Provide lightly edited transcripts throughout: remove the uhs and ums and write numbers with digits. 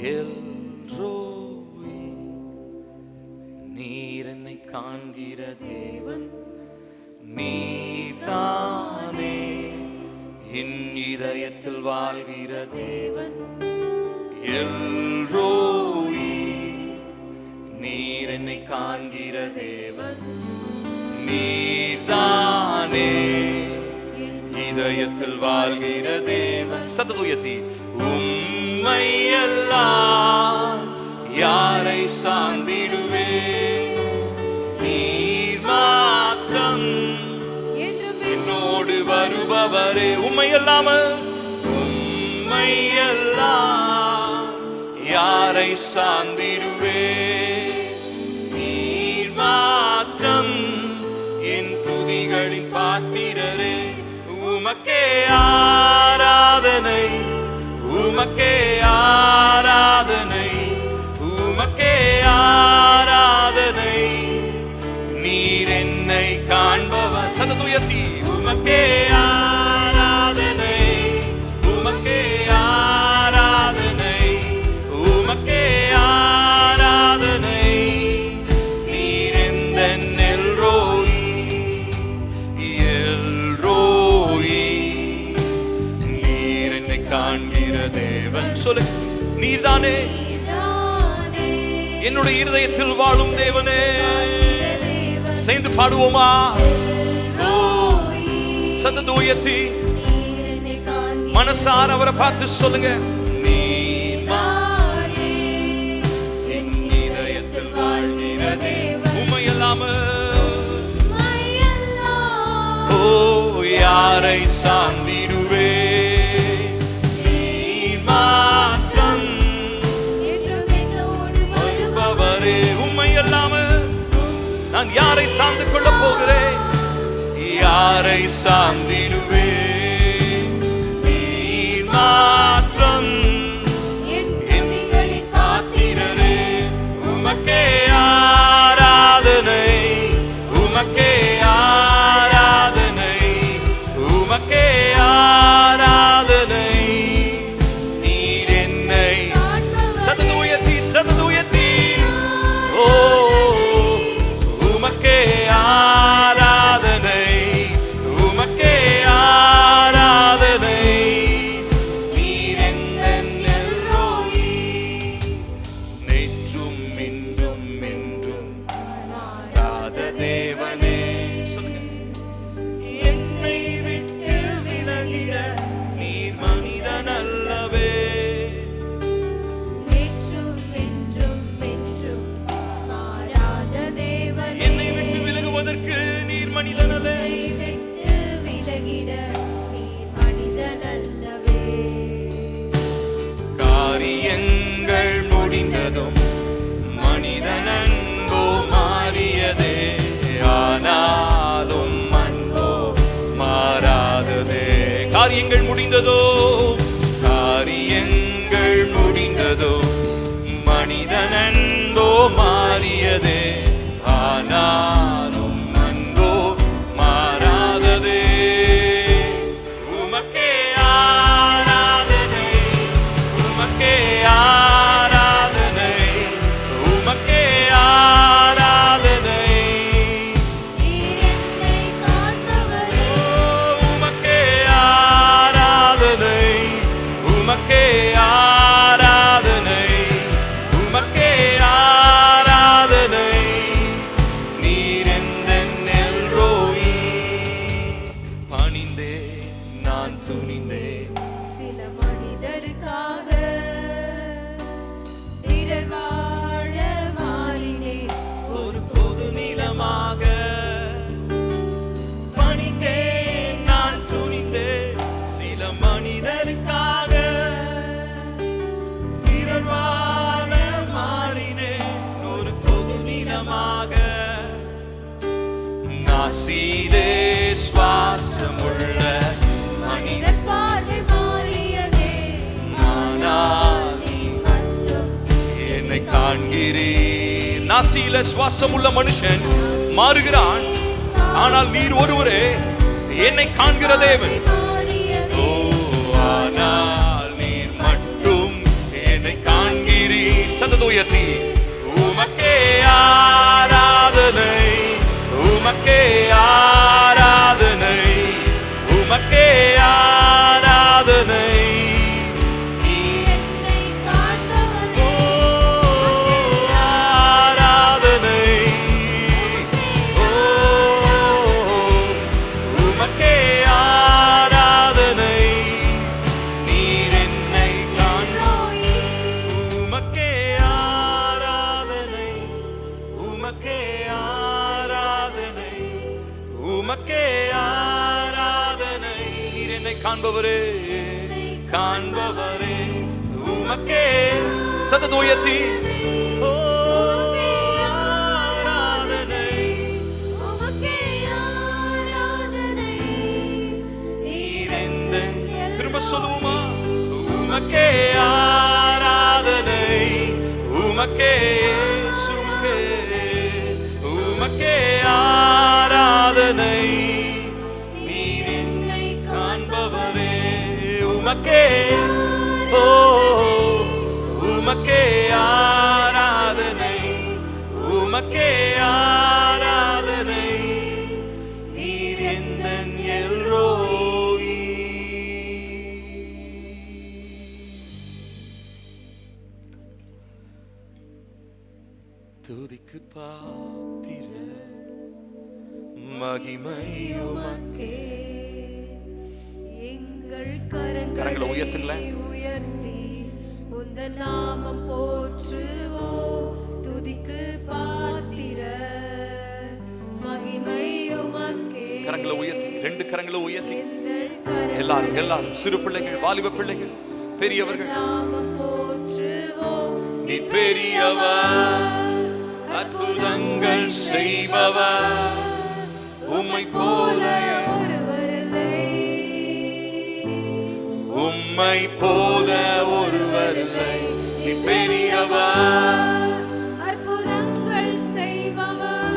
எல்ரோயி, நீர் என்னை காண்கிற தேவன், நீர்தானே என் இதயத்தில் வாழ்கிற தேவன். எல்ரோயி, நீர் என்னை காண்கிற தேவன், நீர்தானே இதயத்தில் வாழ்கிற தேவன். சத்தத்தை உயர்த்தி, உம்மை எல்லாம் யாரை சார்ந்திடுவேன், நீர் மாத்திரம் என்னோடு வருபவரே. உம்மை இல்லாமல், உம்மை எல்லாம் யாரை சார்ந்திடுவேன், நீர் மாத்திரம் என் துதிகளின் பாத்திரரே. உமக்கே ஆராதனை, உமக்கே ஆராதனை, உமக்கே ஆராதனை. நீர் என்னை காண்பவர். சத்தத்தை உயர்த்தி, உமக்கே ஆராதனை, உமக்கே ஆராதனை, உமக்கே ஆராதனை. நீர் எந்த எல்ரோயி, எல்ரோயி, நீர் என்னை காண்கிற தேவன். சொல்லு, நீர்தானே என்னுடைய இருதயத்தில் வாழும் தேவனே. சேர்ந்து பாடுவோமா? சத்தத்தை உயர்த்தி மனசார அவரை பார்த்து சொல்லுங்க, நீர்தானே என் இதயத்தில் வாழ்கிற தேவன். உம்மை இல்லாமல் ஓ யாரை சார்ந்திடுவே, நீர் மாத்திரம் வருபவரே. உம்மை இல்லாமல் நான் யாரை சார்ந்து கொள்ள போகிறேன், யாரை சார்ந்திடுவே, நீர் மாத்திரம் என் பாத்திரரே. உமக்கே ஆராதனை, உமக்கே ஆராதனை, உமக்கே ஆராதனை. நீர் என்னை சத்தத்தை உயர்த்தி, சத்தத்தை உயர்த்தி, ஓ உமக்கே ஆராதனை, உமக்கே ஆராதனை. நீர் எந்த எல்ரோயி, நேற்றும் இன்றும் என்றும் மாறாத தேவனே. சொல்லுங்க, என்னை விட்டு விலகிட நீர் மனிதன் அல்லவே. என்னை விட்டு விலகுவதற்கு நீர் மனிதன் அல்ல. காரியங்கள் முடிந்ததும் மனிதன் அன்போ மாறியதே, ஆனாலும் அன்போ மாறாததே. காரியங்கள் முடிந்ததோ, காரியங்கள் முடிந்ததோ, மனிதன் அன்போ மாறியதே, ஆனாலும் அன்போ மாறாததே. உமக்கே ஆராதனை, உமக்கே ஆராதனை, உமக்கே ஆராதனை. உமக்கே ஆராதனை, உமக்கே ஆராதனை, உமக்கே ஆராதனை. நீர் எந்த எல்ரோயி. பணிந்தே நான் துணிந்தேன் சில மனிதருக்காக, பிறர் வாழ மாறினேன் ஒரு பொது நிலமாக. பணிந்தேன் நான் துணிந்தேன் சில மனிதருக்காக, பிறர் வாழ மாறினேன் ஒரு பொது நிலமாக. நாசியிலே சுவாசமுள்ள மனிதர் பார்வை மாறியதே, ஆனால் நீ மட்டும் என்னை காண்கிறீர். நாசியில சுவாசம் உள்ள மனுஷன் மாறுகிறான், ஆனால் நீர் ஒருவரே என்னை காண்கிற தேவன். மாறியதே. ஓ ஆனால் நீர் மட்டும் என்னை காண்கிறீர். உயர்த்தி உமக்கே ஆராதனை, உமக்கே ஆராதனை, உமக்கே ஆராதனை. காண்பவரே காண்பவரே உமக்கே சத்தத்தை உயர்த்தி ஆராதனை, உமக்கே ஆராதனை. திரும்ப சொல்லுவோமா? உமக்கே ஆராதனை, உமக்கே சுமக்கே, உமக்கே ஆராதனை. உமக்கே ஓ உமக்கே ஆராதனை, உமக்கே ஆராதனை. நீர் எந்தன் எல்ரோயி. துதிக்கு பாத்திர மகிமை உமக்கே. கரங்களை உயர்த்துங்களேன். உயர்த்தி உந்தன் நாமம் போற்றுவோம். துதிக்கு பாத்திர மகிமை உமக்கே. கரங்களை உயர்த்தி, ரெண்டு கரங்களை உயர்த்தி எல்லாரும் எல்லாரும், சிறு பிள்ளைகள், வாலிப பிள்ளைகள், பெரியவர்கள், நாமம் போற்றுவோம். நீ பெரியவர், அற்புதங்கள் செய்பவர், உம்மை போல உம்மை போல ஒருவர் இல்லை. நீ பெரியவர், அற்புதங்கள் செய்பவர்,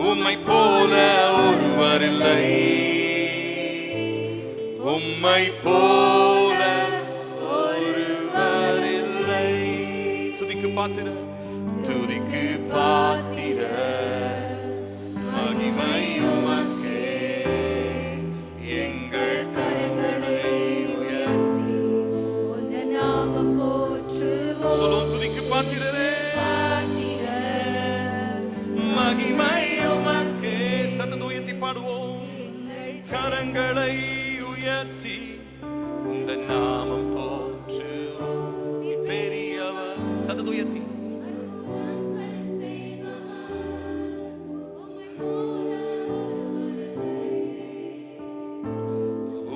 உம்மை போல ஒருவர் இல்லை. உம்மை போல ஒருவர் இல்லை. துதிக்கு பாத்திர, துதிக்கு பாத்திர மகிமை உமக்கே. எங்கள் பாத்திரரே மகிமை உமக்கே. சத்தத்தை உயர்த்தி பாடுவோம். கரங்களை உயர்த்தி உந்தன் நாமம் போற்றுவோம். பெரியவர், சத்தத்தை உயர்த்தி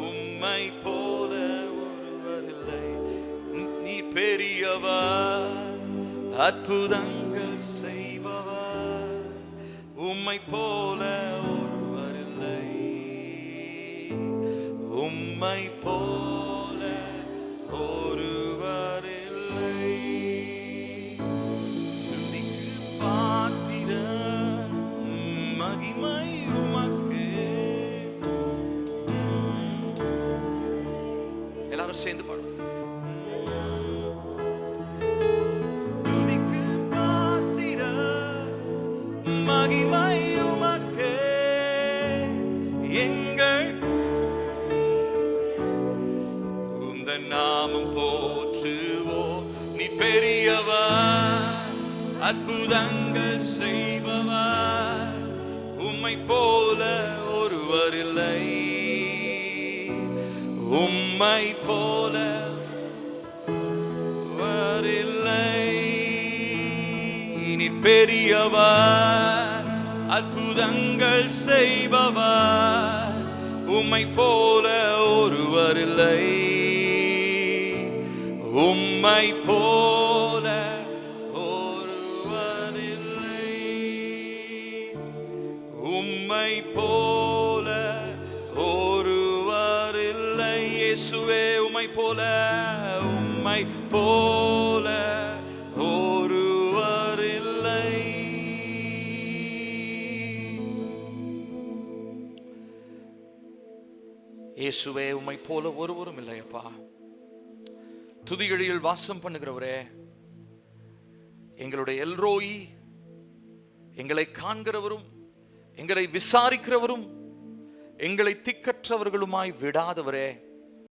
உம்மை போல ஒருவர் இல்லை. நீ பெரியவர், அற்புதங்கள் செய்பவர், உம்மை போல ஒருவர் இல்லை. உம்மை போல ஒருவர் இல்லை. துதிக்கு பாத்திர மகிமை உமக்கே. எல்லாரும் சேர்ந்து பாடுவோம். மகிமை உமக்கே. எங்கள் உந்தன் நாமம் போற்றுவோம். நீ பெரியவர், அற்புதங்கள் செய்பவர், உம்மை போல ஒருவர் இல்லை. உம்மை போல இல்லை. நீ பெரியவர், அற்புதங்கள் செய்பவர், உம்மை போல ஒருவர் இல்லை. உம்மை போல ஒருவர் இல்லை. உம்மை போல ஒருவர் இல்லை. இயேசுவே உம்மை போல, உம்மை போல ஒருவர் இல்லை. இயேசுவே உம்மை போல ஒருவரும் இல்லையப்பா. துதிகளில் வாசம் பண்ணுகிறவரே, எங்களுடைய எல்ரோயி, எங்களை காண்கிறவரும் எங்களை விசாரிக்கிறவரும் எங்களை திக்கற்றவர்களுமாய் விடாதவரே,